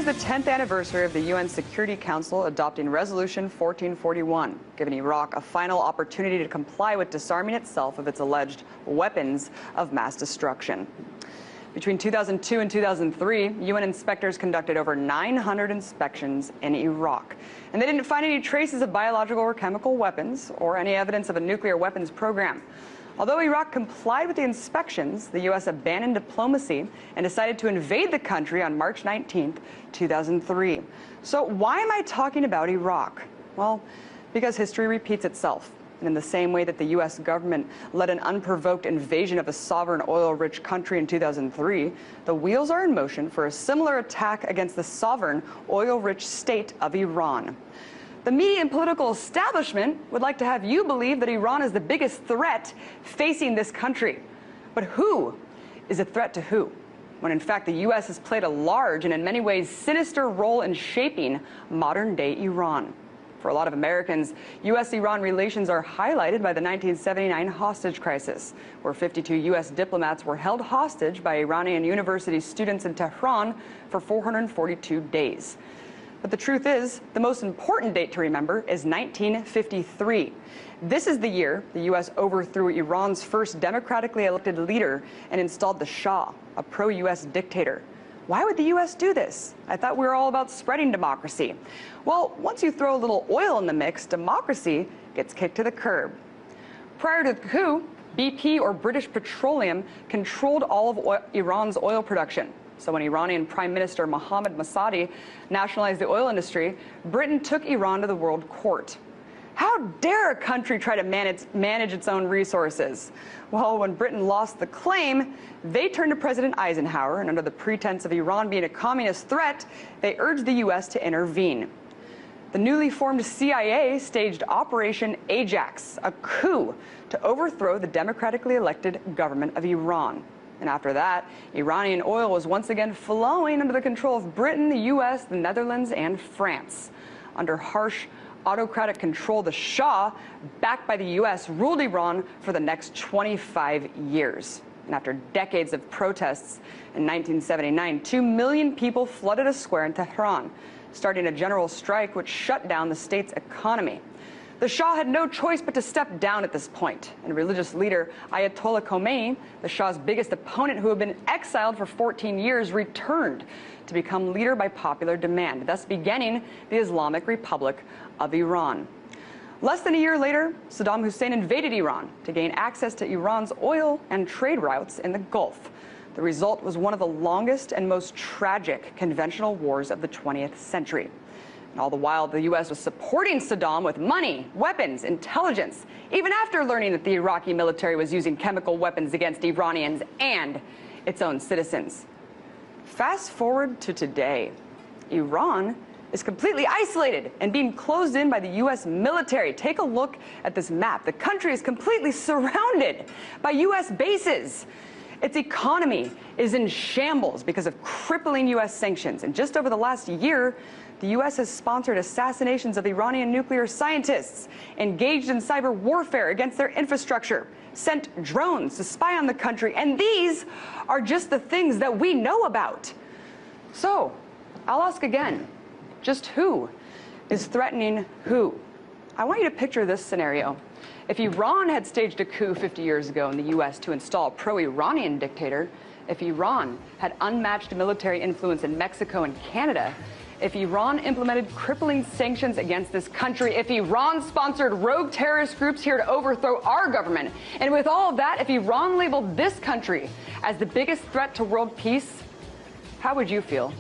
is the 10th anniversary of the UN Security Council adopting Resolution 1441, giving Iraq a final opportunity to comply with disarming itself of its alleged weapons of mass destruction. Between 2002 and 2003, UN inspectors conducted over 900 inspections in Iraq, and they didn't find any traces of biological or chemical weapons or any evidence of a nuclear weapons program. Although Iraq complied with the inspections, the U.S. abandoned diplomacy and decided to invade the country on March 19, 2003. So why am I talking about Iraq? Well, because history repeats itself. And in the same way that the U.S. government led an unprovoked invasion of a sovereign oil-rich country in 2003, the wheels are in motion for a similar attack against the sovereign oil-rich state of Iran. The media and political establishment would like to have you believe that Iran is the biggest threat facing this country. But who is a threat to who? When in fact the U.S. has played a large and in many ways sinister role in shaping modern-day Iran. For a lot of Americans, U.S.-Iran relations are highlighted by the 1979 hostage crisis, where 52 U.S. diplomats were held hostage by Iranian university students in Tehran for 442 days. But the truth is, the most important date to remember is 1953. This is the year the U.S. overthrew Iran's first democratically elected leader and installed the Shah, a pro-U.S. dictator. Why would the U.S. do this? I thought we were all about spreading democracy. Well, once you throw a little oil in the mix, democracy gets kicked to the curb. Prior to the coup, BP, or British Petroleum, controlled all of Iran's oil production. So when Iranian Prime Minister Mohammad Masadi nationalized the oil industry, Britain took Iran to the World Court. How dare a country try to manage its own resources? Well, when Britain lost the claim, they turned to President Eisenhower, and under the pretense of Iran being a communist threat, they urged the U.S. to intervene. The newly formed CIA staged Operation Ajax, a coup to overthrow the democratically elected government of Iran. And after that, Iranian oil was once again flowing under the control of Britain, the U.S., the Netherlands, and France. Under harsh autocratic control, the Shah, backed by the U.S., ruled Iran for the next 25 years. And after decades of protests, in 1979, 2 million people flooded a square in Tehran, starting a general strike which shut down the state's economy. The Shah had no choice but to step down at this point, and religious leader Ayatollah Khomeini, the Shah's biggest opponent who had been exiled for 14 years, returned to become leader by popular demand, thus beginning the Islamic Republic of Iran. Less than a year later, Saddam Hussein invaded Iran to gain access to Iran's oil and trade routes in the Gulf. The result was one of the longest and most tragic conventional wars of the 20th century. And all the while, the U.S. was supporting Saddam with money, weapons, intelligence, even after learning that the Iraqi military was using chemical weapons against Iranians and its own citizens. Fast forward to today. Iran is completely isolated and being closed in by the U.S. military. Take a look at this map. The country is completely surrounded by U.S. bases. Its economy is in shambles because of crippling U.S. sanctions. And just over the last year, the U.S. has sponsored assassinations of Iranian nuclear scientists, engaged in cyber warfare against their infrastructure, sent drones to spy on the country, and these are just the things that we know about. So, I'll ask again, just who is threatening who? I want you to picture this scenario. If Iran had staged a coup 50 years ago in the U.S. to install a pro-Iranian dictator, if Iran had unmatched military influence in Mexico and Canada, if Iran implemented crippling sanctions against this country, if Iran sponsored rogue terrorist groups here to overthrow our government, and with all of that, if Iran labeled this country as the biggest threat to world peace, how would you feel?